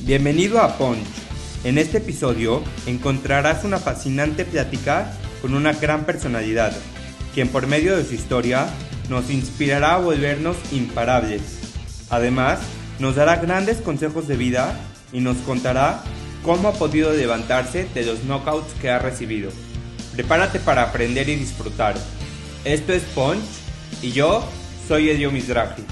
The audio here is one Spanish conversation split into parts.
Bienvenido a Punch. En este episodio encontrarás una fascinante plática con una gran personalidad, quien por medio de su historia nos inspirará a volvernos imparables. Además, nos dará grandes consejos de vida y nos contará cómo ha podido levantarse de los knockouts que ha recibido. Prepárate para aprender y disfrutar. Esto es Punch y yo soy Elio Mizrahi.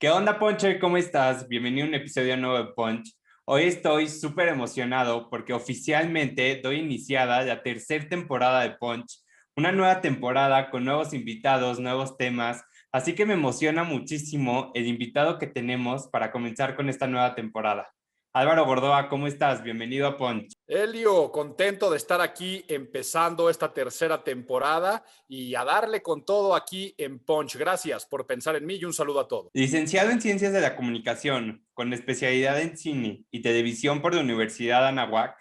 ¿Qué onda, Ponche? ¿Cómo estás? Bienvenido a un episodio nuevo de Punch. Hoy estoy súper emocionado porque oficialmente doy iniciada la tercera temporada de Punch, una nueva temporada con nuevos invitados, nuevos temas, así que me emociona muchísimo el invitado que tenemos para comenzar con esta nueva temporada. Álvaro Gordoa, ¿cómo estás? Bienvenido a Punch. Elio, contento de estar aquí empezando esta tercera temporada y a darle con todo aquí en Punch. Gracias por pensar en mí y un saludo a todos. Licenciado en Ciencias de la Comunicación, con especialidad en cine y televisión por la Universidad Anáhuac,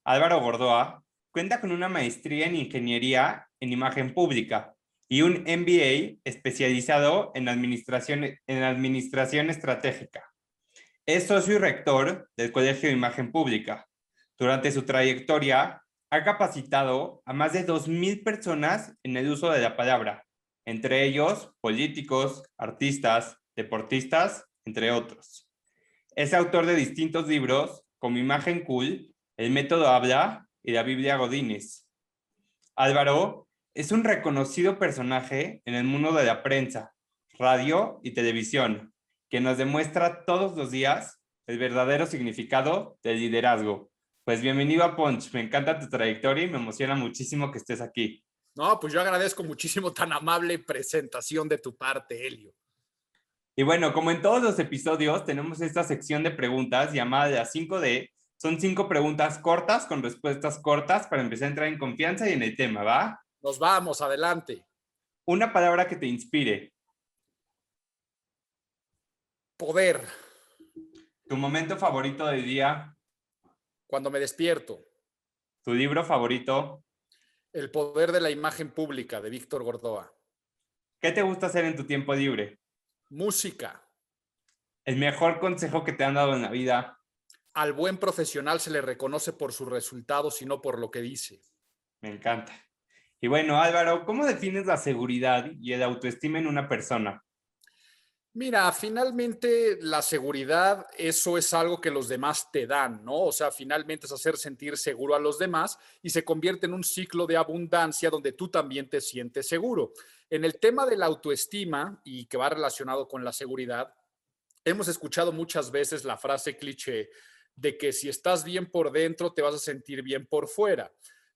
Álvaro Gordoa cuenta con una maestría en Ingeniería en Imagen Pública y un MBA especializado en Administración Estratégica. Es socio y rector del Colegio de Imagen Pública. Durante su trayectoria, ha capacitado a más de 2,000 personas en el uso de la palabra, entre ellos políticos, artistas, deportistas, entre otros. Es autor de distintos libros como Imagen Cool, El Método Habla y la Biblia Godínez. Álvaro es un reconocido personaje en el mundo de la prensa, radio y televisión, que nos demuestra todos los días el verdadero significado del liderazgo. Pues bienvenido a Punch, me encanta tu trayectoria y me emociona muchísimo que estés aquí. No, pues yo agradezco muchísimo tan amable presentación de tu parte, Elio. Y bueno, como en todos los episodios, tenemos esta sección de preguntas llamada las 5D. Son 5 preguntas cortas con respuestas cortas para empezar a entrar en confianza y en el tema, ¿va? Nos vamos, adelante. Una palabra que te inspire. Poder. Tu momento favorito del día. Cuando me despierto. Tu libro favorito. El poder de la imagen pública de Víctor Gordoa. ¿Qué te gusta hacer en tu tiempo libre? Música. El mejor consejo que te han dado en la vida. Al buen profesional se le reconoce por sus resultados y no por lo que dice. Me encanta. Y bueno, Álvaro, ¿cómo defines la seguridad y el autoestima en una persona? Mira, finalmente la seguridad, eso es algo que los demás te dan, ¿no? O sea, finalmente es hacer sentir seguro a los demás y se convierte en un ciclo de abundancia donde tú también te sientes seguro. En el tema de la autoestima y que va relacionado con la seguridad, hemos escuchado muchas veces la frase cliché de que si estás bien por dentro, te vas a sentir bien por fuera.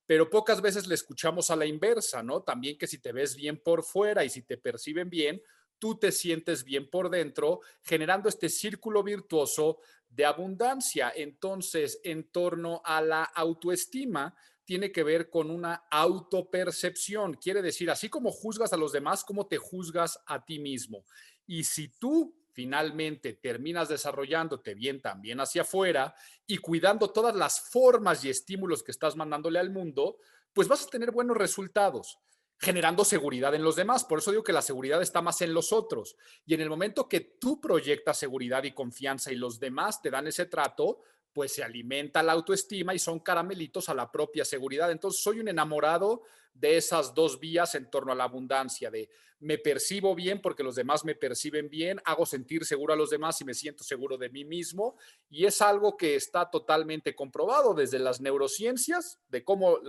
Pero pocas veces le escuchamos a la inversa, ¿no? También que si te ves bien por fuera y si te perciben bien, tú te sientes bien por dentro, generando este círculo virtuoso de abundancia. Entonces, en torno a la autoestima, tiene que ver con una autopercepción. Quiere decir, así como juzgas a los demás, cómo te juzgas a ti mismo. Y si tú finalmente terminas desarrollándote bien también hacia afuera y cuidando todas las formas y estímulos que estás mandándole al mundo, pues vas a tener buenos resultados generando seguridad en los demás. Por eso digo que la seguridad está más en los otros. Y en el momento que tú proyectas seguridad y confianza y los demás te dan ese trato, pues se alimenta la autoestima y son caramelitos a la propia seguridad. Entonces soy un enamorado de esas dos vías en torno a la abundancia, de me percibo bien porque los demás me perciben bien, hago sentir seguro a los demás y me siento seguro de mí mismo. Y es algo que está totalmente comprobado desde las neurociencias, de cómo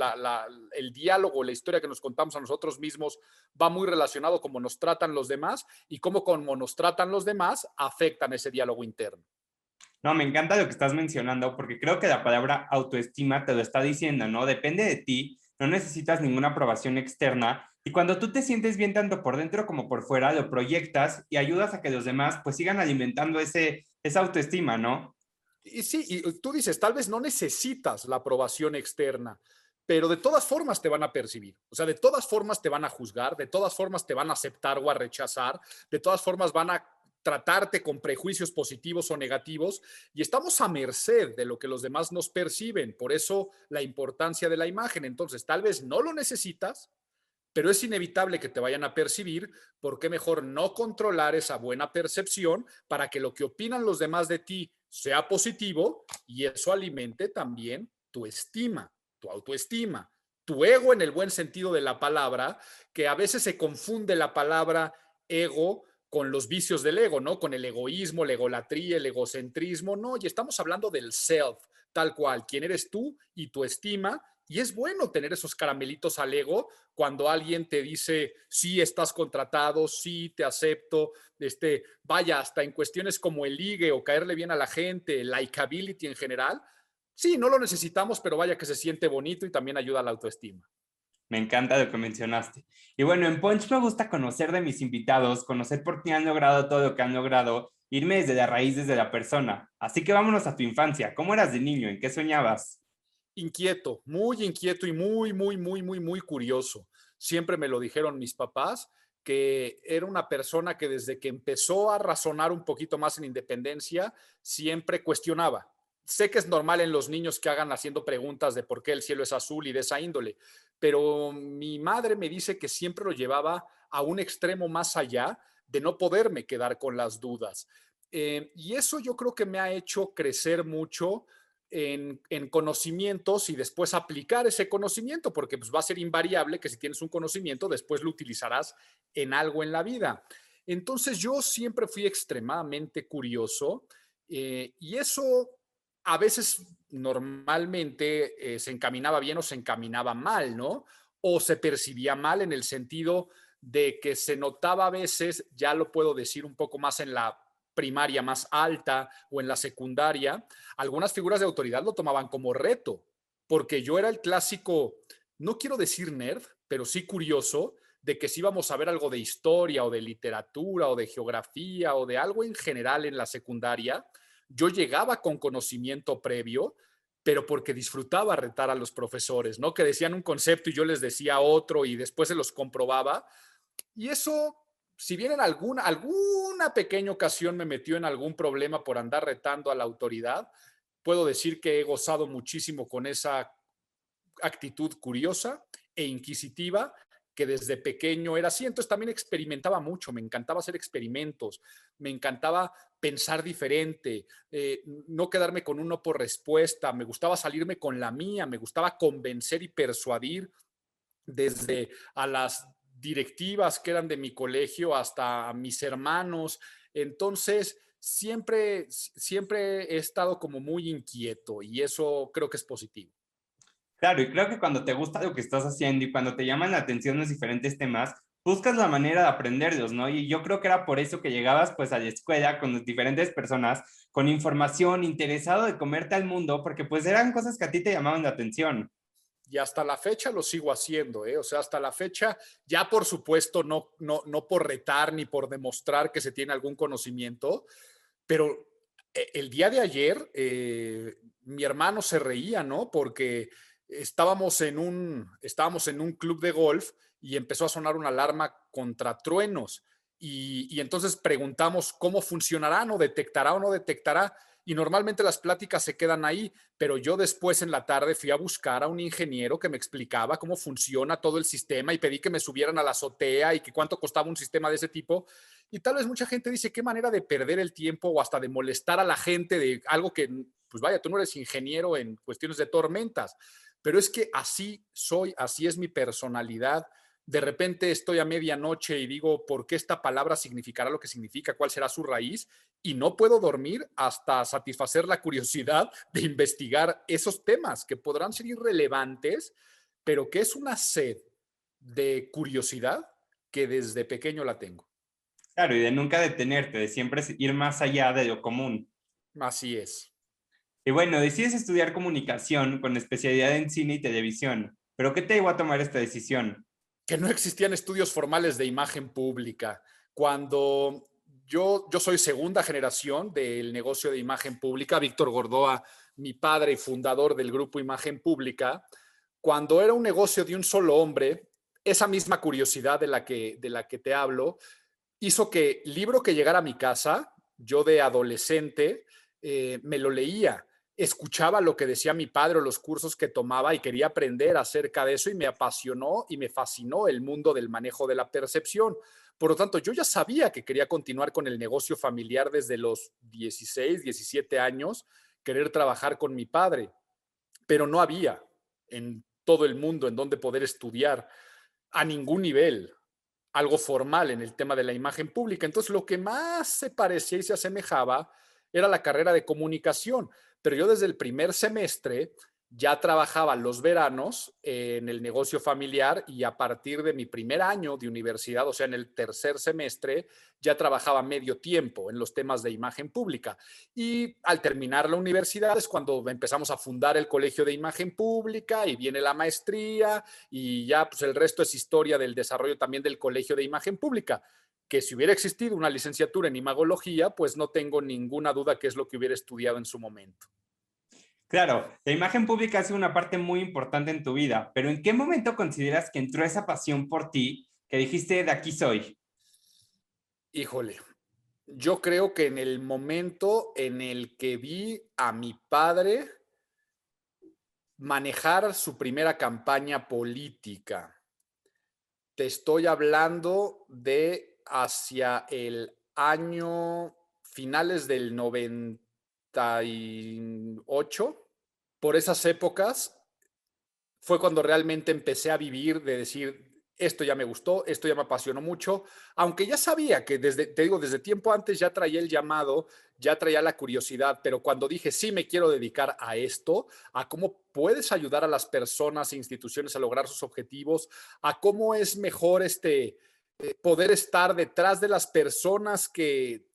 el diálogo, la historia que nos contamos a nosotros mismos va muy relacionado con cómo nos tratan los demás y cómo como nos tratan los demás afectan ese diálogo interno. No, me encanta lo que estás mencionando porque creo que la palabra autoestima te lo está diciendo, ¿no? Depende de ti, no necesitas ninguna aprobación externa y cuando tú te sientes bien tanto por dentro como por fuera, lo proyectas y ayudas a que los demás pues sigan alimentando esa autoestima, ¿no? Y sí, y tú dices, tal vez no necesitas la aprobación externa, pero de todas formas te van a percibir. O sea, de todas formas te van a juzgar, de todas formas te van a aceptar o a rechazar, de todas formas van a tratarte con prejuicios positivos o negativos y estamos a merced de lo que los demás nos perciben. Por eso la importancia de la imagen. Entonces, tal vez no lo necesitas, pero es inevitable que te vayan a percibir, ¿por qué mejor no controlar esa buena percepción para que lo que opinan los demás de ti sea positivo y eso alimente también tu estima, tu autoestima, tu ego en el buen sentido de la palabra, que a veces se confunde la palabra ego con los vicios del ego, ¿no? Con el egoísmo, la egolatría, el egocentrismo, no, y estamos hablando del self, tal cual, quién eres tú y tu estima, y es bueno tener esos caramelitos al ego cuando alguien te dice, sí, estás contratado, sí, te acepto, vaya, hasta en cuestiones como el ligue o caerle bien a la gente, el likability en general, sí, no lo necesitamos, pero vaya que se siente bonito y también ayuda a la autoestima. Me encanta lo que mencionaste. Y bueno, en Punch me gusta conocer de mis invitados, conocer por qué han logrado todo lo que han logrado, irme desde la raíz, desde la persona. Así que vámonos a tu infancia. ¿Cómo eras de niño? ¿En qué soñabas? Inquieto y muy curioso. Siempre me lo dijeron mis papás, que era una persona que desde que empezó a razonar un poquito más en independencia, siempre cuestionaba. Sé que es normal en los niños que hagan haciendo preguntas de por qué el cielo es azul y de esa índole, pero mi madre me dice que siempre lo llevaba a un extremo más allá de no poderme quedar con las dudas. Y eso yo creo que me ha hecho crecer mucho en conocimientos y después aplicar ese conocimiento, porque pues, va a ser invariable que si tienes un conocimiento, después lo utilizarás en algo en la vida. Entonces yo siempre fui extremadamente curioso y eso a veces normalmente se encaminaba bien o se encaminaba mal, ¿no? O se percibía mal en el sentido de que se notaba a veces, ya lo puedo decir un poco más en la primaria más alta o en la secundaria, algunas figuras de autoridad lo tomaban como reto, porque yo era el clásico, no quiero decir nerd, pero sí curioso, de que si íbamos a ver algo de historia o de literatura o de geografía o de algo en general en la secundaria, yo llegaba con conocimiento previo, pero porque disfrutaba retar a los profesores, ¿no? Que decían un concepto y yo les decía otro y después se los comprobaba. Y eso, si bien en alguna pequeña ocasión me metió en algún problema por andar retando a la autoridad, puedo decir que he gozado muchísimo con esa actitud curiosa e inquisitiva que desde pequeño era así. Entonces también experimentaba mucho, me encantaba hacer experimentos, me encantaba pensar diferente, no quedarme con un no por respuesta, me gustaba salirme con la mía, me gustaba convencer y persuadir desde a las directivas que eran de mi colegio hasta a mis hermanos. Entonces, siempre he estado como muy inquieto y eso creo que es positivo. Claro, y creo que cuando te gusta lo que estás haciendo y cuando te llaman la atención los diferentes temas, buscas la manera de aprenderlos, ¿no? Y yo creo que era por eso que llegabas pues a la escuela con las diferentes personas, con información, interesado de comerte al mundo, porque pues eran cosas que a ti te llamaban la atención. Y hasta la fecha lo sigo haciendo, ¿eh? O sea, hasta la fecha, ya por supuesto, no por retar ni por demostrar que se tiene algún conocimiento, pero el día de ayer mi hermano se reía, ¿no? Porque estábamos en un club de golf y empezó a sonar una alarma contra truenos. Y entonces preguntamos cómo funcionará, ¿no? ¿Detectará o no detectará? Y normalmente las pláticas se quedan ahí, pero yo después en la tarde fui a buscar a un ingeniero que me explicaba cómo funciona todo el sistema y pedí que me subieran a la azotea y que cuánto costaba un sistema de ese tipo. Y tal vez mucha gente dice, qué manera de perder el tiempo o hasta de molestar a la gente de algo que, pues vaya, tú no eres ingeniero en cuestiones de tormentas, pero es que así soy, así es mi personalidad. De repente estoy a medianoche y digo, ¿por qué esta palabra significará lo que significa? ¿Cuál será su raíz? Y no puedo dormir hasta satisfacer la curiosidad de investigar esos temas que podrán ser irrelevantes, pero que es una sed de curiosidad que desde pequeño la tengo. Claro, y de nunca detenerte, de siempre ir más allá de lo común. Así es. Y bueno, decides estudiar comunicación con especialidad en cine y televisión, pero ¿qué te llevó a tomar esta decisión? Que no existían estudios formales de imagen pública. Cuando yo soy segunda generación del negocio de imagen pública, Víctor Gordoa, mi padre y fundador del grupo Imagen Pública, cuando era un negocio de un solo hombre, esa misma curiosidad de la que te hablo, hizo que libro que llegara a mi casa, yo de adolescente, me lo leía, escuchaba lo que decía mi padre o los cursos que tomaba y quería aprender acerca de eso y me apasionó y me fascinó el mundo del manejo de la percepción. Por lo tanto, yo ya sabía que quería continuar con el negocio familiar desde los 16, 17 años, querer trabajar con mi padre, pero no había en todo el mundo en donde poder estudiar a ningún nivel algo formal en el tema de la imagen pública. Entonces, lo que más se parecía y se asemejaba era la carrera de comunicación. Pero yo desde el primer semestre ya trabajaba los veranos en el negocio familiar y a partir de mi primer año de universidad, o sea, en el tercer semestre, ya trabajaba medio tiempo en los temas de imagen pública. Y al terminar la universidad es cuando empezamos a fundar el Colegio de Imagen Pública y viene la maestría y ya pues el resto es historia del desarrollo también del Colegio de Imagen Pública, que si hubiera existido una licenciatura en imagología, pues no tengo ninguna duda que es lo que hubiera estudiado en su momento. Claro, la imagen pública es una parte muy importante en tu vida, pero ¿en qué momento consideras que entró esa pasión por ti que dijiste de aquí soy? Híjole, yo creo que en el momento en el que vi a mi padre manejar su primera campaña política, te estoy hablando de hacia el año finales del 98. Por esas épocas fue cuando realmente empecé a vivir de decir, esto ya me gustó, esto ya me apasionó mucho, aunque ya sabía que desde, te digo, desde tiempo antes ya traía el llamado, ya traía la curiosidad, pero cuando dije, sí me quiero dedicar a esto, a cómo puedes ayudar a las personas e instituciones a lograr sus objetivos, a cómo es mejor poder estar detrás de las personas que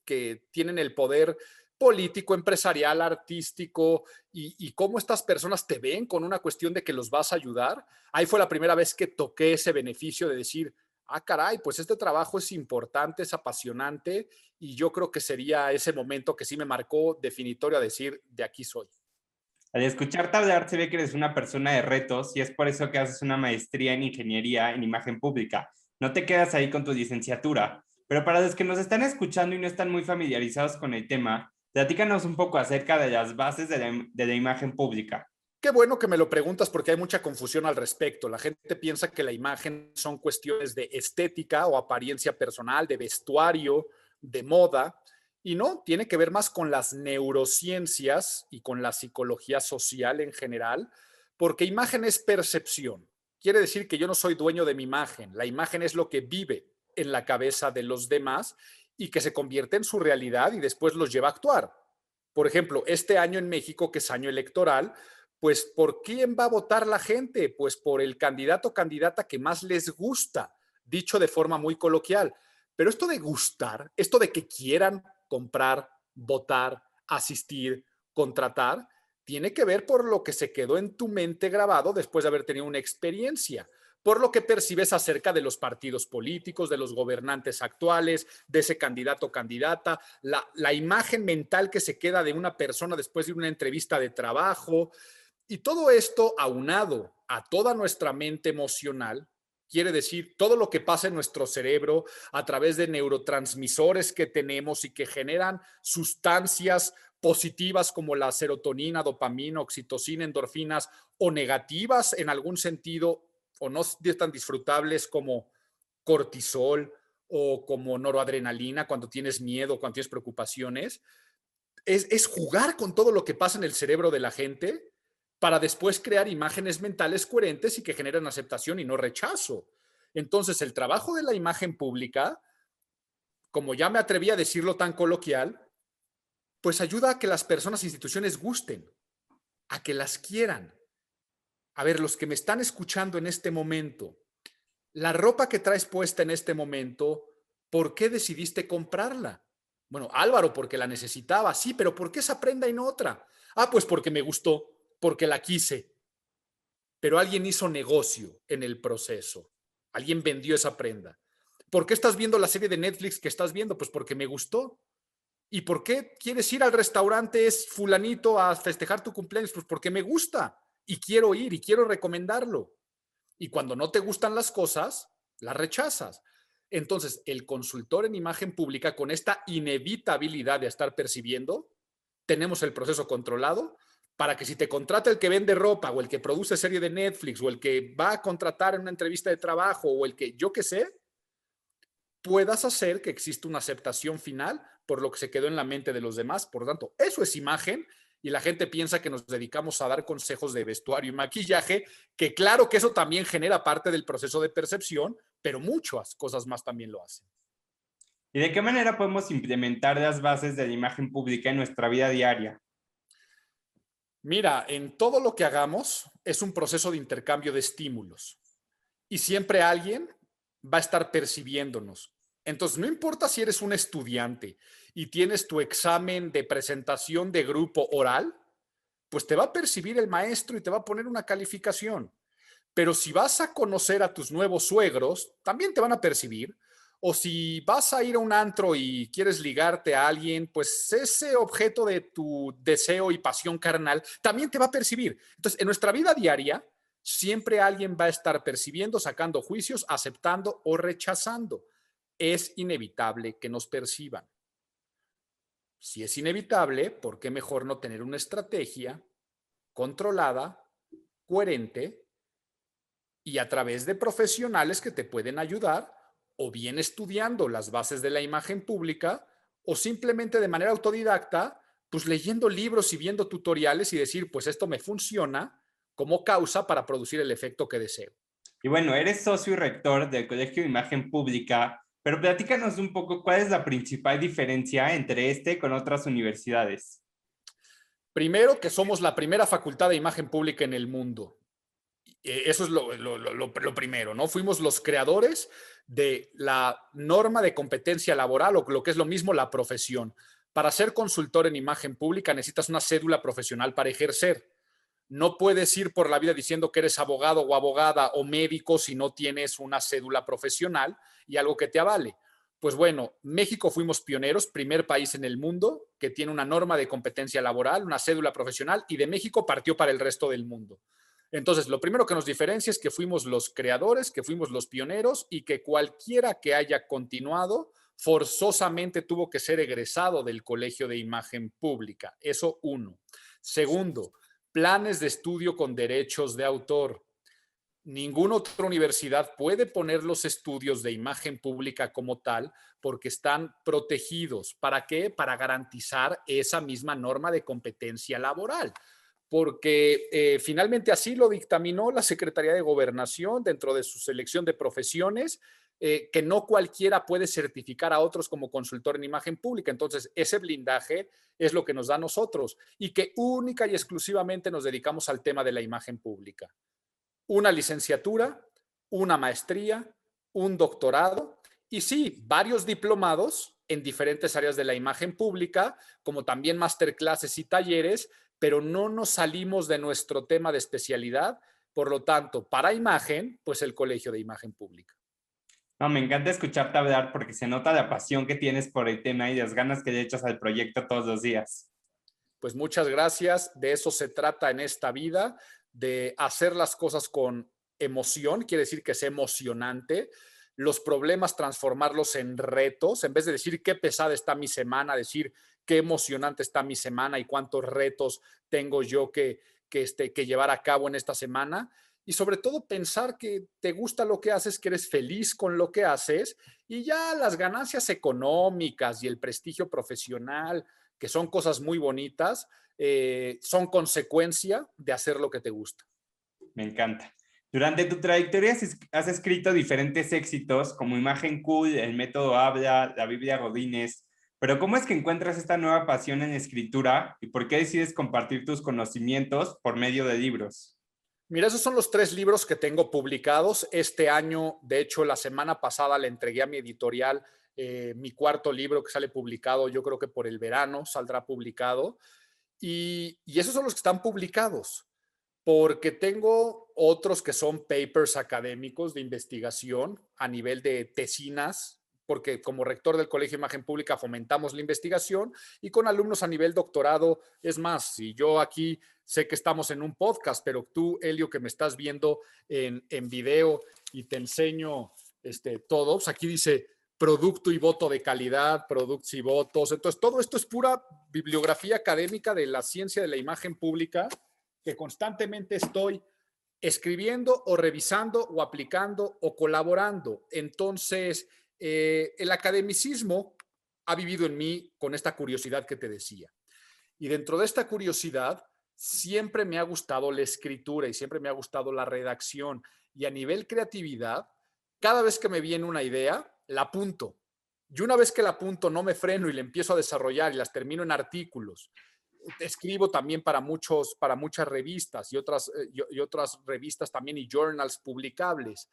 tienen el poder político, empresarial, artístico, y cómo estas personas te ven con una cuestión de que los vas a ayudar. Ahí fue la primera vez que toqué ese beneficio de decir, ah, caray, pues este trabajo es importante, es apasionante, y yo creo que sería ese momento que sí me marcó definitorio a decir, de aquí soy. Al escucharte hablar se ve que eres una persona de retos y es por eso que haces una maestría en ingeniería en imagen pública. No te quedas ahí con tu licenciatura, pero para los que nos están escuchando y no están muy familiarizados con el tema, platícanos un poco acerca de las bases de la imagen pública. Qué bueno que me lo preguntas porque hay mucha confusión al respecto. La gente piensa que la imagen son cuestiones de estética o apariencia personal, de vestuario, de moda, y no, tiene que ver más con las neurociencias y con la psicología social en general, porque imagen es percepción. Quiere decir que yo no soy dueño de mi imagen. La imagen es lo que vive en la cabeza de los demás y que se convierte en su realidad y después los lleva a actuar. Por ejemplo, este año en México, que es año electoral, pues ¿por quién va a votar la gente? Pues por el candidato o candidata que más les gusta, dicho de forma muy coloquial. Pero esto de gustar, esto de que quieran comprar, votar, asistir, contratar, tiene que ver por lo que se quedó en tu mente grabado después de haber tenido una experiencia, por lo que percibes acerca de los partidos políticos, de los gobernantes actuales, de ese candidato o candidata, la imagen mental que se queda de una persona después de una entrevista de trabajo. Y todo esto aunado a toda nuestra mente emocional, quiere decir todo lo que pasa en nuestro cerebro a través de neurotransmisores que tenemos y que generan sustancias positivas como la serotonina, dopamina, oxitocina, endorfinas, o negativas en algún sentido, o no tan disfrutables como cortisol o como noradrenalina cuando tienes miedo, cuando tienes preocupaciones. Es jugar con todo lo que pasa en el cerebro de la gente para después crear imágenes mentales coherentes y que generen aceptación y no rechazo. Entonces, el trabajo de la imagen pública, como ya me atreví a decirlo tan coloquial, pues ayuda a que las personas e instituciones gusten, a que las quieran. A ver, los que me están escuchando en este momento, la ropa que traes puesta en este momento, ¿por qué decidiste comprarla? Bueno, Álvaro, porque la necesitaba, sí, pero ¿por qué esa prenda y no otra? Ah, pues porque me gustó, porque la quise, pero alguien hizo negocio en el proceso, alguien vendió esa prenda. ¿Por qué estás viendo la serie de Netflix que estás viendo? Pues porque me gustó. ¿Y por qué quieres ir al restaurante es fulanito a festejar tu cumpleaños? Pues porque me gusta y quiero ir y quiero recomendarlo. Y cuando no te gustan las cosas, las rechazas. Entonces, el consultor en imagen pública, con esta inevitabilidad de estar percibiendo, tenemos el proceso controlado para que si te contrata el que vende ropa o el que produce serie de Netflix o el que va a contratar en una entrevista de trabajo o el que yo qué sé, puedas hacer que exista una aceptación final por lo que se quedó en la mente de los demás. Por lo tanto, eso es imagen y la gente piensa que nos dedicamos a dar consejos de vestuario y maquillaje, que claro que eso también genera parte del proceso de percepción, pero muchas cosas más también lo hacen. ¿Y de qué manera podemos implementar las bases de la imagen pública en nuestra vida diaria? Mira, en todo lo que hagamos es un proceso de intercambio de estímulos y siempre alguien va a estar percibiéndonos. Entonces, no importa si eres un estudiante y tienes tu examen de presentación de grupo oral, pues te va a percibir el maestro y te va a poner una calificación. Pero si vas a conocer a tus nuevos suegros, también te van a percibir. O si vas a ir a un antro y quieres ligarte a alguien, pues ese objeto de tu deseo y pasión carnal también te va a percibir. Entonces, en nuestra vida diaria, siempre alguien va a estar percibiendo, sacando juicios, aceptando o rechazando. Es inevitable que nos perciban. Si es inevitable, ¿por qué mejor no tener una estrategia controlada, coherente y a través de profesionales que te pueden ayudar, o bien estudiando las bases de la imagen pública, o simplemente de manera autodidacta, pues leyendo libros y viendo tutoriales y decir, pues esto me funciona como causa para producir el efecto que deseo? Y bueno, eres socio y rector del Colegio de Imagen Pública, pero platícanos un poco cuál es la principal diferencia entre este con otras universidades. Primero, que somos la primera facultad de imagen pública en el mundo. Eso es lo primero, ¿no? Fuimos los creadores de la norma de competencia laboral, o lo que es lo mismo, la profesión. Para ser consultor en imagen pública necesitas una cédula profesional para ejercer. No puedes ir por la vida diciendo que eres abogado o abogada o médico si no tienes una cédula profesional y algo que te avale. Pues bueno, México fuimos pioneros, primer país en el mundo que tiene una norma de competencia laboral, una cédula profesional, y de México partió para el resto del mundo. Entonces, lo primero que nos diferencia es que fuimos los creadores, que fuimos los pioneros y que cualquiera que haya continuado forzosamente tuvo que ser egresado del Colegio de Imagen Pública. Eso uno. Segundo, planes de estudio con derechos de autor. Ninguna otra universidad puede poner los estudios de imagen pública como tal porque están protegidos. ¿Para qué? Para garantizar esa misma norma de competencia laboral. Porque finalmente así lo dictaminó la Secretaría de Gobernación dentro de su selección de profesiones, que no cualquiera puede certificar a otros como consultor en imagen pública. Entonces, ese blindaje es lo que nos da a nosotros y que única y exclusivamente nos dedicamos al tema de la imagen pública. Una licenciatura, una maestría, un doctorado y sí, varios diplomados en diferentes áreas de la imagen pública, como también masterclasses y talleres, pero no nos salimos de nuestro tema de especialidad. Por lo tanto, para imagen, pues el Colegio de Imagen Pública. No, me encanta escucharte hablar porque se nota la pasión que tienes por el tema y las ganas que le echas al proyecto todos los días. Pues muchas gracias. De eso se trata en esta vida, de hacer las cosas con emoción, quiere decir que es emocionante. Los problemas transformarlos en retos, en vez de decir qué pesada está mi semana, decir qué emocionante está mi semana y cuántos retos tengo yo que llevar a cabo en esta semana. Y sobre todo pensar que te gusta lo que haces, que eres feliz con lo que haces y ya las ganancias económicas y el prestigio profesional, que son cosas muy bonitas, son consecuencia de hacer lo que te gusta. Me encanta. Durante tu trayectoria has escrito diferentes éxitos como Imagen Cool, El Método Habla, La Biblia Godínez, pero ¿cómo es que encuentras esta nueva pasión en escritura y por qué decides compartir tus conocimientos por medio de libros? Mira, esos son los 3 libros que tengo publicados. Este año, de hecho, la semana pasada le entregué a mi editorial mi cuarto libro que sale publicado, yo creo que por el verano saldrá publicado. Y esos son los que están publicados, porque tengo otros que son papers académicos de investigación a nivel de tesinas, porque como rector del Colegio de Imagen Pública fomentamos la investigación y con alumnos a nivel doctorado. Es más, si yo aquí sé que estamos en un podcast, pero tú, Elio, que me estás viendo en video y te enseño todo, pues aquí dice producto y voto de calidad, productos y votos. Entonces, todo esto es pura bibliografía académica de la ciencia de la imagen pública que constantemente estoy escribiendo o revisando o aplicando o colaborando. Entonces, El academicismo ha vivido en mí con esta curiosidad que te decía. Y dentro de esta curiosidad, siempre me ha gustado la escritura y siempre me ha gustado la redacción. Y a nivel creatividad, cada vez que me viene una idea, la apunto. Y una vez que la apunto, no me freno y la empiezo a desarrollar y las termino en artículos. Escribo también para muchas revistas y otras revistas también y journals publicables.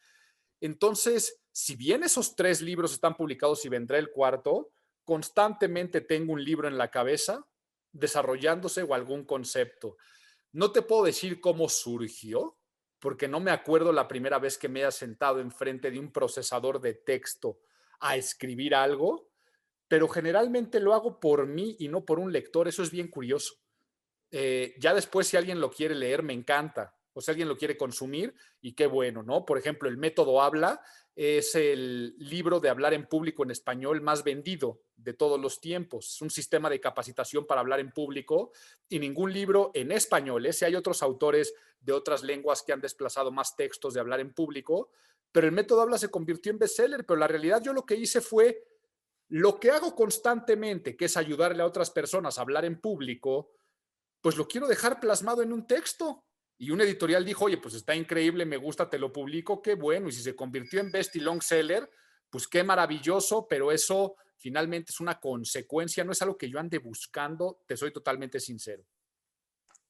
Entonces, si bien esos 3 libros están publicados y vendrá el cuarto, constantemente tengo un libro en la cabeza desarrollándose o algún concepto. No te puedo decir cómo surgió, porque no me acuerdo la primera vez que me haya sentado enfrente de un procesador de texto a escribir algo, pero generalmente lo hago por mí y no por un lector. Eso es bien curioso. Ya después, si alguien lo quiere leer, me encanta. O si alguien lo quiere consumir, y qué bueno, ¿no? Por ejemplo, el Método Habla es el libro de hablar en público en español más vendido de todos los tiempos. Es un sistema de capacitación para hablar en público y ningún libro en español. Si hay otros autores de otras lenguas que han desplazado más textos de hablar en público, pero el Método Habla se convirtió en bestseller. Pero la realidad, yo lo que hice fue lo que hago constantemente, que es ayudarle a otras personas a hablar en público, pues lo quiero dejar plasmado en un texto. Y un editorial dijo, oye, pues está increíble, me gusta, te lo publico, qué bueno. Y si se convirtió en best y long seller, pues qué maravilloso, pero eso finalmente es una consecuencia, no es algo que yo ande buscando, te soy totalmente sincero.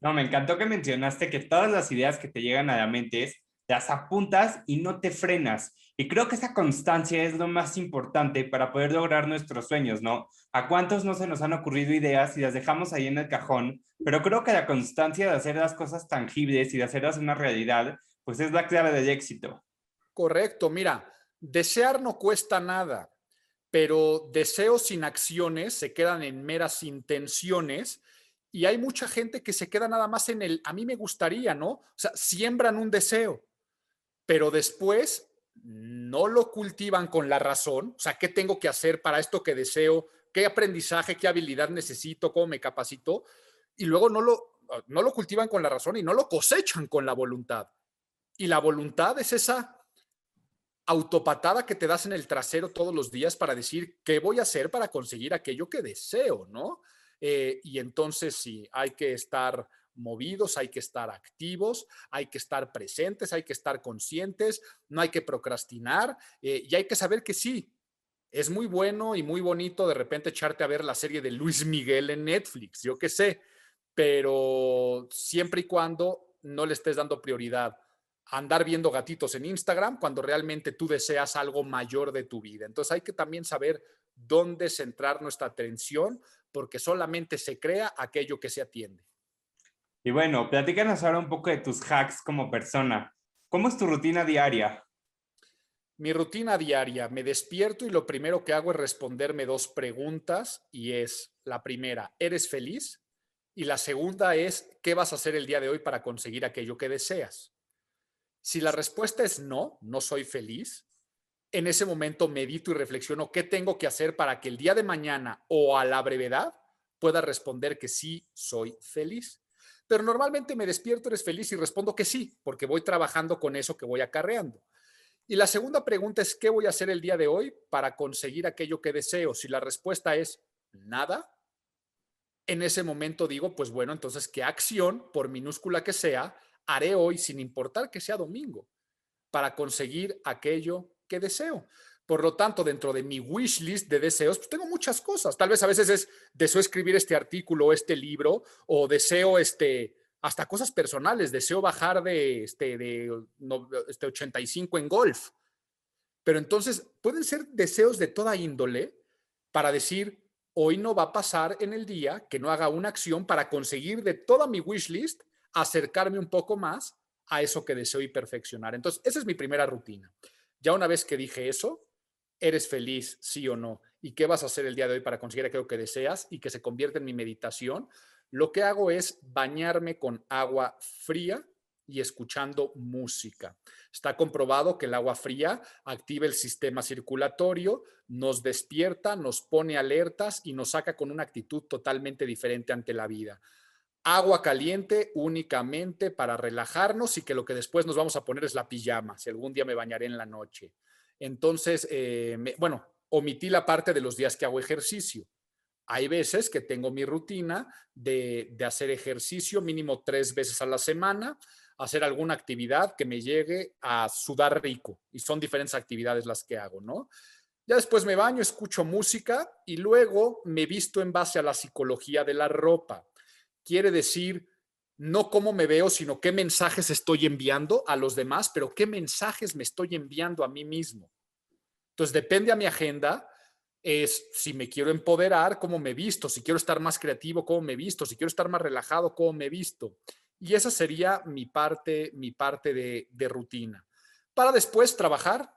No, me encantó que mencionaste que todas las ideas que te llegan a la mente las apuntas y no te frenas. Y creo que esa constancia es lo más importante para poder lograr nuestros sueños, ¿no? ¿A cuántos no se nos han ocurrido ideas y las dejamos ahí en el cajón? Pero creo que la constancia de hacer las cosas tangibles y de hacerlas una realidad, pues es la clave del éxito. Correcto, mira, desear no cuesta nada, pero deseos sin acciones se quedan en meras intenciones y hay mucha gente que se queda nada más en el a mí me gustaría, ¿no? O sea, siembran un deseo, pero después no lo cultivan con la razón. O sea, ¿qué tengo que hacer para esto que deseo? ¿Qué aprendizaje, qué habilidad necesito? ¿Cómo me capacito? Y luego no lo cultivan con la razón y no lo cosechan con la voluntad. Y la voluntad es esa autopatada que te das en el trasero todos los días para decir qué voy a hacer para conseguir aquello que deseo, ¿no? Y entonces sí, hay que estar movidos, hay que estar activos, hay que estar presentes, hay que estar conscientes, no hay que procrastinar y hay que saber que sí, es muy bueno y muy bonito de repente echarte a ver la serie de Luis Miguel en Netflix, yo qué sé, pero siempre y cuando no le estés dando prioridad a andar viendo gatitos en Instagram cuando realmente tú deseas algo mayor de tu vida. Entonces hay que también saber dónde centrar nuestra atención porque solamente se crea aquello que se atiende. Y bueno, platícanos ahora un poco de tus hacks como persona. ¿Cómo es tu rutina diaria? Mi rutina diaria, me despierto y lo primero que hago es responderme 2 preguntas y es la primera, ¿eres feliz? Y la segunda es, ¿qué vas a hacer el día de hoy para conseguir aquello que deseas? Si la respuesta es no, no soy feliz, en ese momento medito y reflexiono qué tengo que hacer para que el día de mañana o a la brevedad pueda responder que sí soy feliz. Pero normalmente me despierto, eres feliz y respondo que sí, porque voy trabajando con eso que voy acarreando. Y la segunda pregunta es, ¿qué voy a hacer el día de hoy para conseguir aquello que deseo? Si la respuesta es nada, en ese momento digo, pues bueno, entonces, ¿qué acción, por minúscula que sea, haré hoy sin importar que sea domingo para conseguir aquello que deseo? Por lo tanto, dentro de mi wish list de deseos, pues tengo muchas cosas. Tal vez a veces es deseo escribir este artículo o este libro, o deseo hasta cosas personales, deseo bajar de 85 en golf. Pero entonces pueden ser deseos de toda índole para decir, hoy no va a pasar en el día que no haga una acción para conseguir de toda mi wish list acercarme un poco más a eso que deseo y perfeccionar. Entonces, esa es mi primera rutina. Ya una vez que dije eso, ¿eres feliz, sí o no? ¿Y qué vas a hacer el día de hoy para conseguir aquello que deseas y que se convierta en mi meditación? Lo que hago es bañarme con agua fría y escuchando música. Está comprobado que el agua fría activa el sistema circulatorio, nos despierta, nos pone alertas y nos saca con una actitud totalmente diferente ante la vida. Agua caliente únicamente para relajarnos y que lo que después nos vamos a poner es la pijama, si algún día me bañaré en la noche. Entonces, bueno, omití la parte de los días que hago ejercicio. Hay veces que tengo mi rutina de hacer ejercicio mínimo 3 veces a la semana, hacer alguna actividad que me llegue a sudar rico. Y son diferentes actividades las que hago, ¿no? Ya después me baño, escucho música y luego me visto en base a la psicología de la ropa. Quiere decir, no cómo me veo, sino qué mensajes estoy enviando a los demás, pero qué mensajes me estoy enviando a mí mismo. Entonces, depende a mi agenda, es si me quiero empoderar, cómo me visto, si quiero estar más creativo, cómo me visto, si quiero estar más relajado, cómo me visto. Y esa sería mi parte de rutina. Para después trabajar,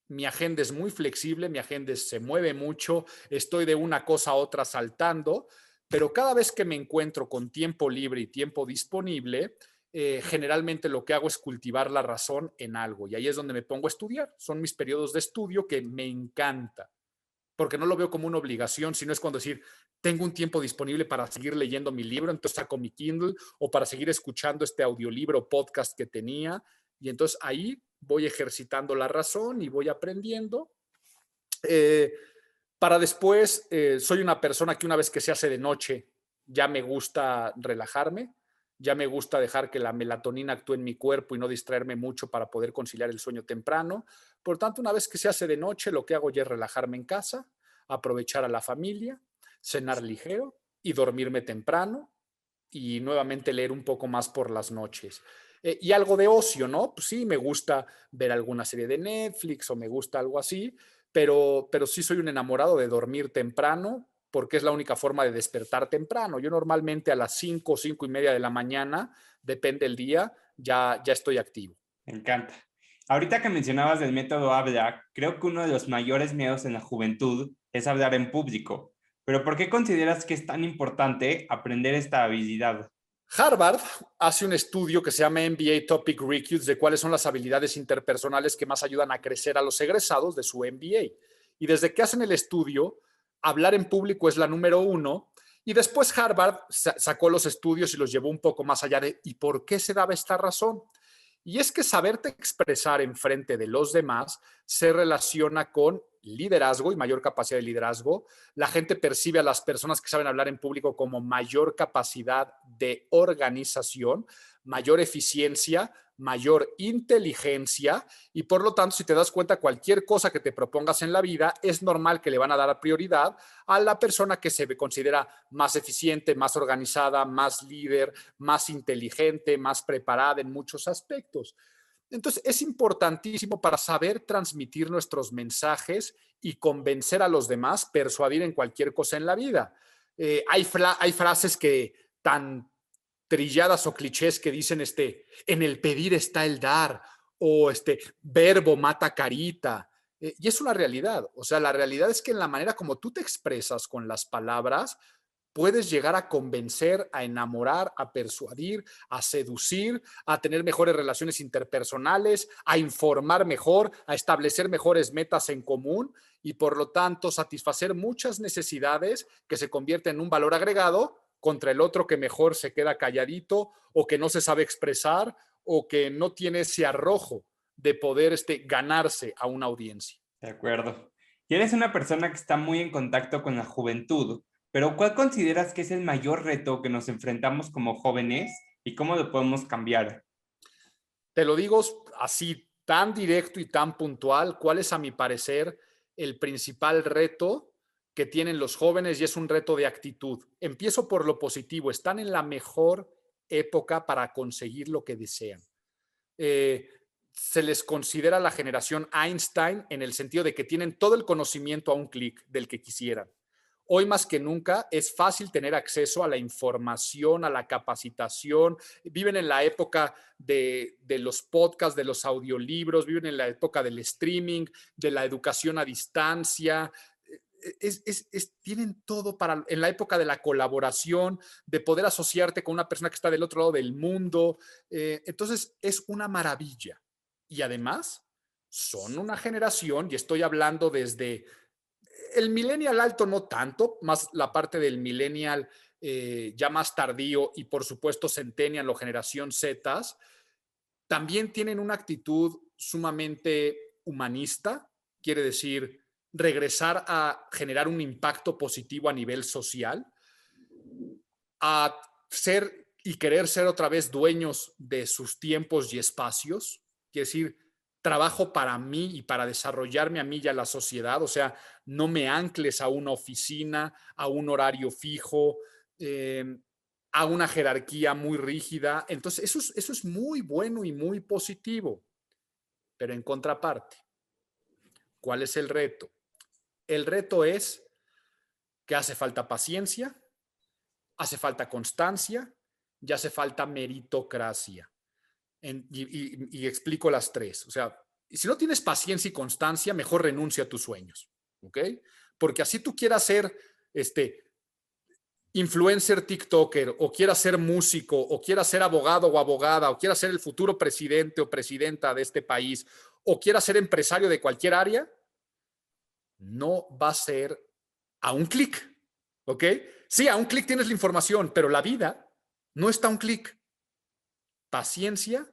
mi agenda es muy flexible, mi agenda se mueve mucho, estoy de una cosa a otra saltando, pero cada vez que me encuentro con tiempo libre y tiempo disponible, generalmente lo que hago es cultivar la razón en algo y ahí es donde me pongo a estudiar. Son mis periodos de estudio que me encanta, porque no lo veo como una obligación, sino es cuando decir, tengo un tiempo disponible para seguir leyendo mi libro, entonces saco mi Kindle o para seguir escuchando este audiolibro podcast que tenía y entonces ahí voy ejercitando la razón y voy aprendiendo. Eh, para después, soy una persona que una vez que se hace de noche, ya me gusta relajarme, ya me gusta dejar que la melatonina actúe en mi cuerpo y no distraerme mucho para poder conciliar el sueño temprano. Por tanto, una vez que se hace de noche, lo que hago ya es relajarme en casa, aprovechar a la familia, cenar ligero y dormirme temprano y nuevamente leer un poco más por las noches. Y algo de ocio, ¿no? Pues sí, me gusta ver alguna serie de Netflix o me gusta algo así, pero sí soy un enamorado de dormir temprano porque es la única forma de despertar temprano. Yo normalmente a las 5 o 5 y media de la mañana, depende del día, ya estoy activo. Me encanta. Ahorita que mencionabas del método habla, creo que uno de los mayores miedos en la juventud es hablar en público. Pero ¿por qué consideras que es tan importante aprender esta habilidad? Harvard hace un estudio que se llama MBA Topic Recruits de cuáles son las habilidades interpersonales que más ayudan a crecer a los egresados de su MBA. Y desde que hacen el estudio, hablar en público es la número uno. Y después Harvard sacó los estudios y los llevó un poco más allá de ¿y por qué se daba esta razón? Y es que saberte expresar en frente de los demás se relaciona con liderazgo y mayor capacidad de liderazgo. La gente percibe a las personas que saben hablar en público como mayor capacidad de organización, mayor eficiencia, mayor inteligencia y por lo tanto, si te das cuenta, cualquier cosa que te propongas en la vida, es normal que le van a dar prioridad a la persona que se considera más eficiente, más organizada, más líder, más inteligente, más preparada en muchos aspectos. Entonces, es importantísimo para saber transmitir nuestros mensajes y convencer a los demás, persuadir en cualquier cosa en la vida. Hay frases que tan trilladas o clichés que dicen en el pedir está el dar o verbo mata carita. Y es una realidad. O sea, la realidad es que en la manera como tú te expresas con las palabras, puedes llegar a convencer, a enamorar, a persuadir, a seducir, a tener mejores relaciones interpersonales, a informar mejor, a establecer mejores metas en común y por lo tanto satisfacer muchas necesidades que se convierten en un valor agregado contra el otro que mejor se queda calladito o que no se sabe expresar o que no tiene ese arrojo de poder ganarse a una audiencia. De acuerdo. Y eres una persona que está muy en contacto con la juventud, pero ¿cuál consideras que es el mayor reto que nos enfrentamos como jóvenes y cómo lo podemos cambiar? Te lo digo así, tan directo y tan puntual, cuál es a mi parecer el principal reto que tienen los jóvenes y es un reto de actitud. Empiezo por lo positivo, están en la mejor época para conseguir lo que desean. Eh, Se les considera la generación Einstein en el sentido de que tienen todo el conocimiento a un clic del que quisieran. Hoy más que nunca es fácil tener acceso a la información, a la capacitación. Viven en la época de los podcasts, de los audiolibros, viven en la época del streaming, de la educación a distancia. Tienen todo para en la época de la colaboración, de poder asociarte con una persona que está del otro lado del mundo. Entonces es una maravilla. Y además son una generación, y estoy hablando desde el millennial alto no tanto, más la parte del millennial ya más tardío y por supuesto centennial o generación Z, también tienen una actitud sumamente humanista, quiere decir regresar a generar un impacto positivo a nivel social, a ser y querer ser otra vez dueños de sus tiempos y espacios, quiere decir, trabajo para mí y para desarrollarme a mí y a la sociedad, o sea, no me ancles a una oficina, a un horario fijo, a una jerarquía muy rígida. Entonces, eso es muy bueno y muy positivo. Pero en contraparte, ¿cuál es el reto? El reto es que hace falta paciencia, hace falta constancia y hace falta meritocracia. Y explico las tres. O sea, si no tienes paciencia y constancia, mejor renuncia a tus sueños. ¿Ok? Porque así tú quieras ser influencer TikToker, o quieras ser músico, o quieras ser abogado o abogada, o quieras ser el futuro presidente o presidenta de este país, o quieras ser empresario de cualquier área, no va a ser a un clic. ¿Ok? Sí, a un clic tienes la información, pero la vida no está a un clic. Paciencia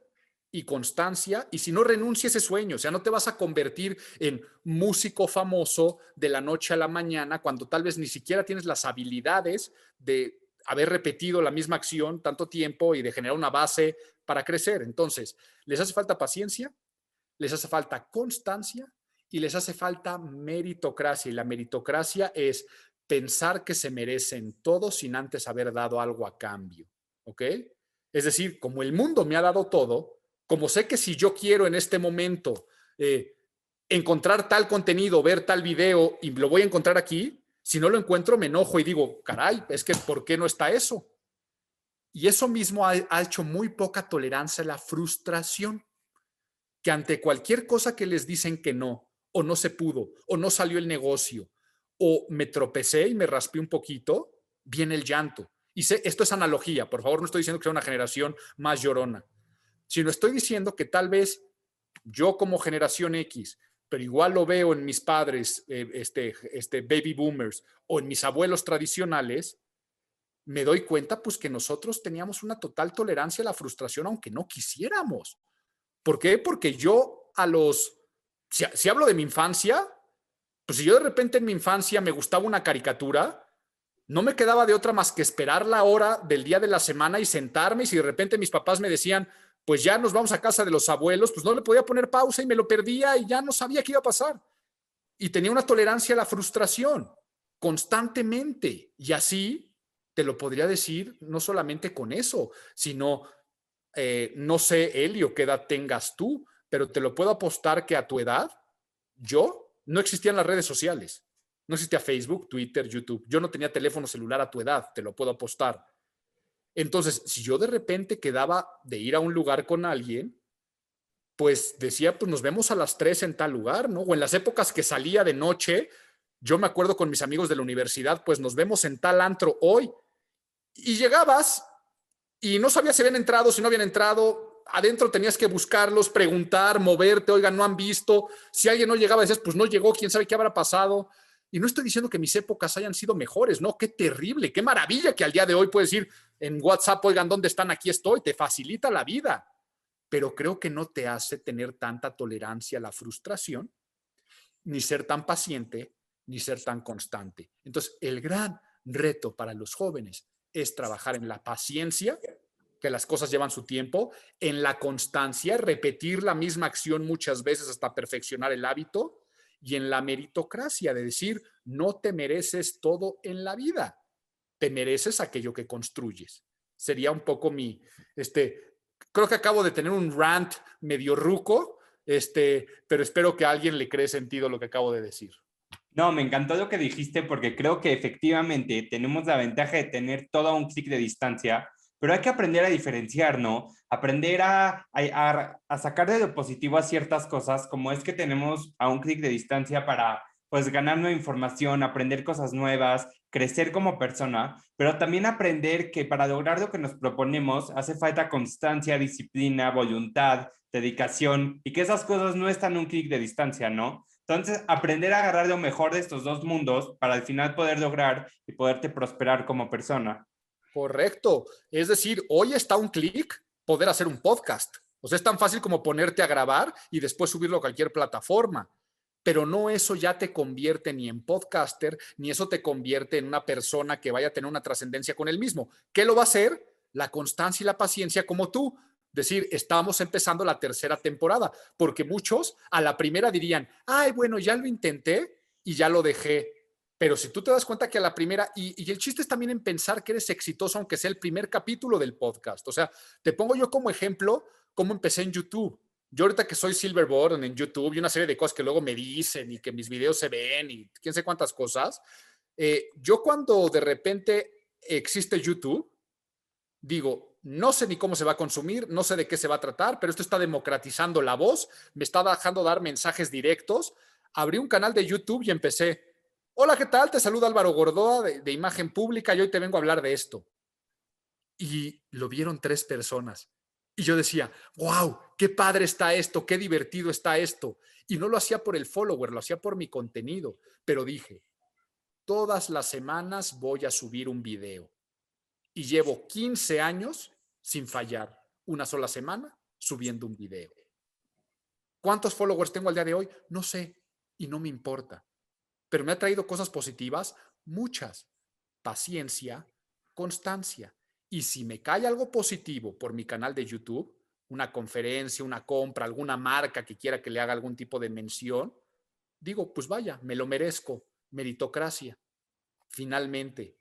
y constancia, y si no, renuncia a ese sueño. O sea, no te vas a convertir en músico famoso de la noche a la mañana cuando tal vez ni siquiera tienes las habilidades de haber repetido la misma acción tanto tiempo y de generar una base para crecer. Entonces, les hace falta paciencia, les hace falta constancia y les hace falta meritocracia. Y la meritocracia es pensar que se merecen todo sin antes haber dado algo a cambio. ¿Ok? Es decir, como el mundo me ha dado todo, como sé que si yo quiero en este momento encontrar tal contenido, ver tal video y lo voy a encontrar aquí, si no lo encuentro me enojo y digo, caray, es que ¿por qué no está eso? Y eso mismo ha hecho muy poca tolerancia a la frustración, que ante cualquier cosa que les dicen que no, o no se pudo, o no salió el negocio, o me tropecé y me raspé un poquito, viene el llanto. Y sé, esto es analogía, por favor, no estoy diciendo que sea una generación más llorona, sino estoy diciendo que tal vez yo como generación X, pero igual lo veo en mis padres, baby boomers, o en mis abuelos tradicionales, me doy cuenta pues que nosotros teníamos una total tolerancia a la frustración aunque no quisiéramos. ¿Por qué? Porque yo si hablo de mi infancia, pues si yo de repente en mi infancia me gustaba una caricatura, no me quedaba de otra más que esperar la hora del día de la semana y sentarme, y si de repente mis papás me decían, pues ya nos vamos a casa de los abuelos, pues no le podía poner pausa y me lo perdía y ya no sabía qué iba a pasar. Y tenía una tolerancia a la frustración constantemente. Y así te lo podría decir no solamente con eso, sino, no sé, Elio, qué edad tengas tú, pero te lo puedo apostar que a tu edad, no existían las redes sociales. No existía Facebook, Twitter, YouTube. Yo no tenía teléfono celular a tu edad, te lo puedo apostar. Entonces, si yo de repente quedaba de ir a un lugar con alguien, pues decía, pues nos vemos a las 3 en tal lugar, ¿no? O en las épocas que salía de noche, yo me acuerdo con mis amigos de la universidad, pues nos vemos en tal antro hoy. Y llegabas y no sabías si habían entrado, si no habían entrado. Adentro tenías que buscarlos, preguntar, moverte, oigan, no han visto. Si alguien no llegaba, decías, pues no llegó, quién sabe qué habrá pasado. Y no estoy diciendo que mis épocas hayan sido mejores, no, qué terrible, qué maravilla que al día de hoy puedes ir en WhatsApp, oigan, ¿dónde están? Aquí estoy, te facilita la vida. Pero creo que no te hace tener tanta tolerancia a la frustración, ni ser tan paciente, ni ser tan constante. Entonces, el gran reto para los jóvenes es trabajar en la paciencia, que las cosas llevan su tiempo, en la constancia, repetir la misma acción muchas veces hasta perfeccionar el hábito, y en la meritocracia, de decir, no te mereces todo en la vida, te mereces aquello que construyes. Sería un poco creo que acabo de tener un rant medio ruco, pero espero que a alguien le cree sentido lo que acabo de decir. No, me encantó lo que dijiste porque creo que efectivamente tenemos la ventaja de tener todo a un clic de distancia, pero hay que aprender a diferenciar, ¿no? Aprender a sacar de lo positivo a ciertas cosas, como es que tenemos a un clic de distancia para, pues, ganar nueva información, aprender cosas nuevas, crecer como persona, pero también aprender que para lograr lo que nos proponemos hace falta constancia, disciplina, voluntad, dedicación, y que esas cosas no están a un clic de distancia, ¿no? Entonces, aprender a agarrar lo mejor de estos dos mundos para al final poder lograr y poderte prosperar como persona. Correcto. Es decir, hoy está un clic poder hacer un podcast. O sea, es tan fácil como ponerte a grabar y después subirlo a cualquier plataforma. pero no eso ya te convierte ni en podcaster, ni eso te convierte en una persona que vaya a tener una trascendencia con él mismo. ¿Qué lo va a hacer? La constancia y la paciencia como tú. Decir, estamos empezando la tercera temporada, porque muchos a la primera dirían, ay, bueno, ya lo intenté y ya lo dejé. Pero si tú te das cuenta que a la primera, y el chiste es también en pensar que eres exitoso, aunque sea el primer capítulo del podcast. O sea, te pongo yo como ejemplo cómo empecé en YouTube. Yo ahorita que soy Silverborn en YouTube y una serie de cosas que luego me dicen y que mis videos se ven y quién sé cuántas cosas, yo cuando de repente existe YouTube, digo, no sé ni cómo se va a consumir, no sé de qué se va a tratar, pero esto está democratizando la voz, me está dejando dar mensajes directos. Abrí un canal de YouTube y empecé, hola, ¿qué tal? Te saluda Álvaro Gordoa de Imagen Pública y hoy te vengo a hablar de esto. Y lo vieron 3 personas. Y yo decía, wow, qué padre está esto, qué divertido está esto. Y no lo hacía por el follower, lo hacía por mi contenido. Pero dije, todas las semanas voy a subir un video. Y llevo 15 años sin fallar, una sola semana subiendo un video. ¿Cuántos followers tengo al día de hoy? No sé y no me importa. Pero me ha traído cosas positivas, muchas. Paciencia, constancia. Y si me cae algo positivo por mi canal de YouTube, una conferencia, una compra, alguna marca que quiera que le haga algún tipo de mención, digo, pues vaya, me lo merezco. Meritocracia. Finalmente,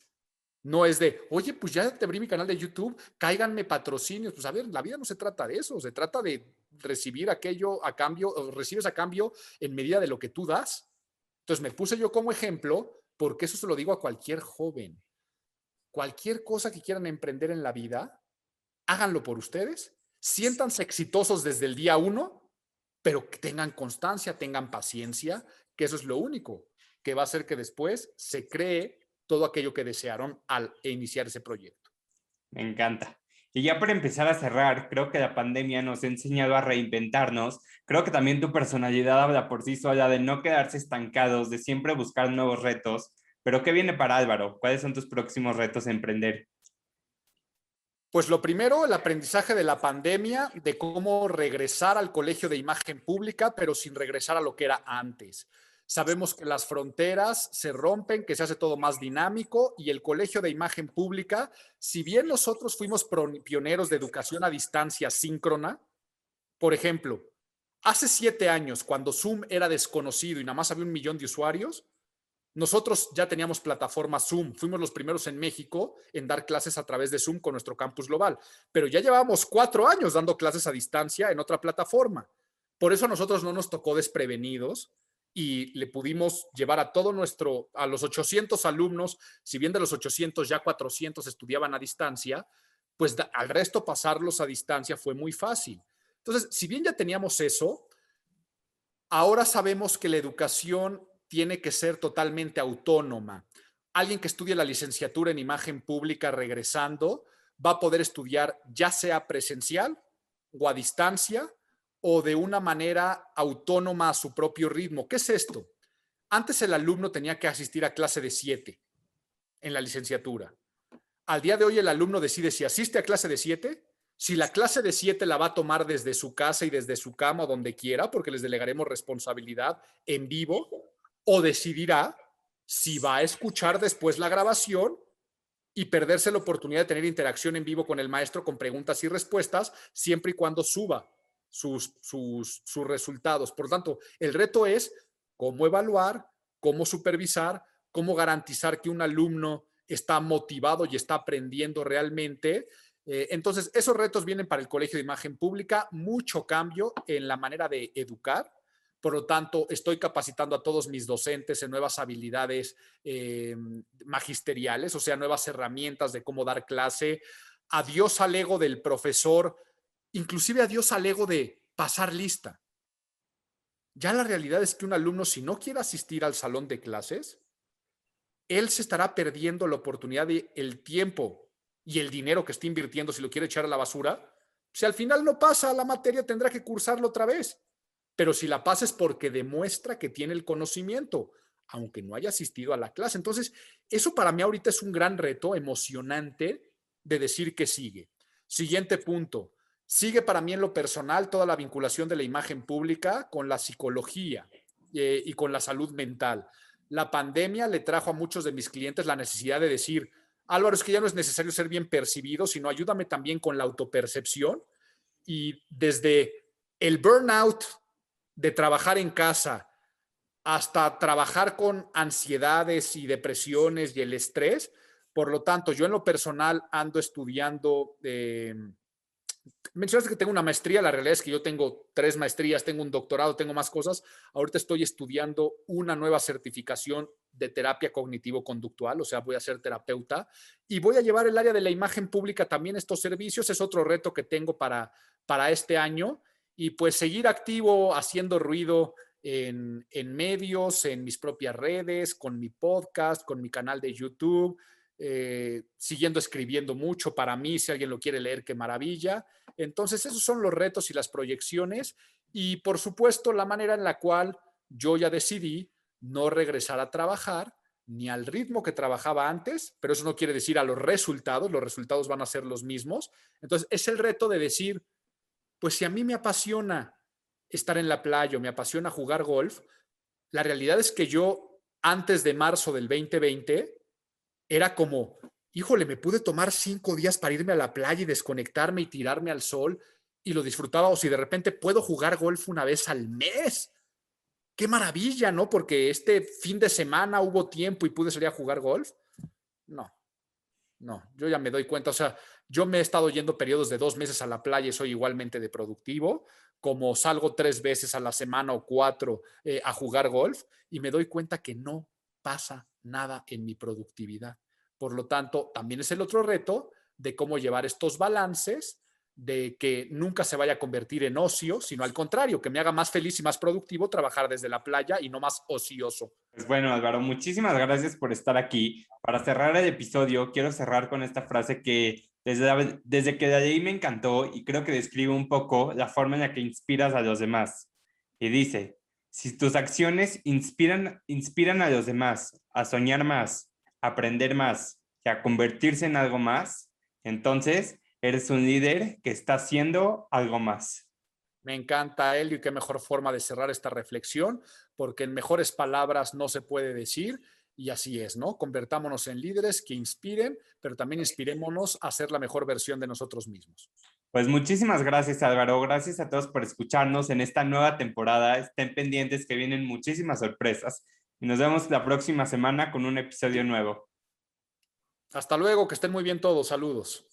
no es de, oye, pues ya te abrí mi canal de YouTube, cáiganme patrocinios. Pues a ver, la vida no se trata de eso, se trata de recibir aquello a cambio, o recibes a cambio en medida de lo que tú das. Entonces me puse yo como ejemplo, porque eso se lo digo a cualquier joven. Cualquier cosa que quieran emprender en la vida, háganlo por ustedes, siéntanse exitosos desde el día uno, pero que tengan constancia, tengan paciencia, que eso es lo único que va a hacer que después se cree todo aquello que desearon al iniciar ese proyecto. Me encanta. Y ya para empezar a cerrar, creo que la pandemia nos ha enseñado a reinventarnos. Creo que también tu personalidad habla por sí sola de no quedarse estancados, de siempre buscar nuevos retos. Pero ¿qué viene para Álvaro? ¿Cuáles son tus próximos retos a emprender? Pues lo primero, el aprendizaje de la pandemia, de cómo regresar al colegio de imagen pública, pero sin regresar a lo que era antes. Sabemos que las fronteras se rompen, que se hace todo más dinámico y el colegio de imagen pública, si bien nosotros fuimos pioneros de educación a distancia síncrona, por ejemplo, hace 7 años, cuando Zoom era desconocido y nada más había 1 millón de usuarios, nosotros ya teníamos plataforma Zoom, fuimos los primeros en México en dar clases a través de Zoom con nuestro campus global, pero ya llevábamos 4 años dando clases a distancia en otra plataforma. Por eso a nosotros no nos tocó desprevenidos y le pudimos llevar a los 800 alumnos, si bien de los 800 ya 400 estudiaban a distancia, pues al resto pasarlos a distancia fue muy fácil. Entonces, si bien ya teníamos eso, ahora sabemos que la educación tiene que ser totalmente autónoma. Alguien que estudie la licenciatura en imagen pública regresando va a poder estudiar ya sea presencial o a distancia o de una manera autónoma a su propio ritmo. ¿Qué es esto? Antes el alumno tenía que asistir a clase de 7 en la licenciatura. Al día de hoy el alumno decide si asiste a clase de 7, si la clase de 7 la va a tomar desde su casa y desde su cama o donde quiera, porque les delegaremos responsabilidad en vivo, o decidirá si va a escuchar después la grabación y perderse la oportunidad de tener interacción en vivo con el maestro con preguntas y respuestas, siempre y cuando suba sus resultados. Por lo tanto, el reto es cómo evaluar, cómo supervisar, cómo garantizar que un alumno está motivado y está aprendiendo realmente. Entonces, esos retos vienen para el Colegio de Imagen Pública, mucho cambio en la manera de educar. Por lo tanto, estoy capacitando a todos mis docentes en nuevas habilidades magisteriales, o sea, nuevas herramientas de cómo dar clase. Adiós al ego del profesor, inclusive adiós al ego de pasar lista. Ya la realidad es que un alumno, si no quiere asistir al salón de clases, él se estará perdiendo la oportunidad de el tiempo y el dinero que está invirtiendo si lo quiere echar a la basura. Si al final no pasa la materia, tendrá que cursarlo otra vez. Pero si la pasa es porque demuestra que tiene el conocimiento, aunque no haya asistido a la clase. Entonces, eso para mí ahorita es un gran reto emocionante de decir que sigue. Siguiente punto. Sigue para mí en lo personal toda la vinculación de la imagen pública con la psicología. y con la salud mental. La pandemia le trajo a muchos de mis clientes la necesidad de decir, Álvaro, es que ya no es necesario ser bien percibido, sino ayúdame también con la autopercepción. Y desde el burnout de trabajar en casa hasta trabajar con ansiedades y depresiones y el estrés. Por lo tanto, yo en lo personal ando estudiando. Mencionaste que tengo una maestría, la realidad es que yo tengo 3 maestrías, tengo un doctorado, tengo más cosas. Ahorita estoy estudiando una nueva certificación de terapia cognitivo-conductual, o sea, voy a ser terapeuta y voy a llevar el área de la imagen pública también estos servicios. Es otro reto que tengo para este año y pues seguir activo, haciendo ruido en medios, en mis propias redes, con mi podcast, con mi canal de YouTube, siguiendo escribiendo mucho para mí, si alguien lo quiere leer, qué maravilla. Entonces, esos son los retos y las proyecciones y, por supuesto, la manera en la cual yo ya decidí no regresar a trabajar ni al ritmo que trabajaba antes, pero eso no quiere decir a los resultados van a ser los mismos. Entonces, es el reto de decir, pues si a mí me apasiona estar en la playa o me apasiona jugar golf, la realidad es que yo antes de marzo del 2020 era como, híjole, me pude tomar 5 días para irme a la playa y desconectarme y tirarme al sol y lo disfrutaba. O si de repente puedo jugar golf una vez al mes. Qué maravilla, ¿no? Porque este fin de semana hubo tiempo y pude salir a jugar golf. No, no, yo ya me doy cuenta. O sea, yo me he estado yendo periodos de 2 meses a la playa y soy igualmente de productivo, como salgo 3 veces a la semana o 4 a jugar golf y me doy cuenta que no pasa nada en mi productividad. Por lo tanto, también es el otro reto de cómo llevar estos balances, de que nunca se vaya a convertir en ocio, sino al contrario, que me haga más feliz y más productivo trabajar desde la playa y no más ocioso. Pues bueno, Álvaro, muchísimas gracias por estar aquí. Para cerrar el episodio, quiero cerrar con esta frase que desde que la leí me encantó y creo que describe un poco la forma en la que inspiras a los demás. Y dice, si tus acciones inspiran a los demás a soñar más, a aprender más y a convertirse en algo más, entonces eres un líder que está haciendo algo más. Me encanta, Elio, y qué mejor forma de cerrar esta reflexión, porque en mejores palabras no se puede decir, y así es, ¿no? Convertámonos en líderes que inspiren, pero también inspirémonos a ser la mejor versión de nosotros mismos. Pues muchísimas gracias, Álvaro. Gracias a todos por escucharnos en esta nueva temporada. Estén pendientes que vienen muchísimas sorpresas. Y nos vemos la próxima semana con un episodio nuevo. Hasta luego, que estén muy bien todos. Saludos.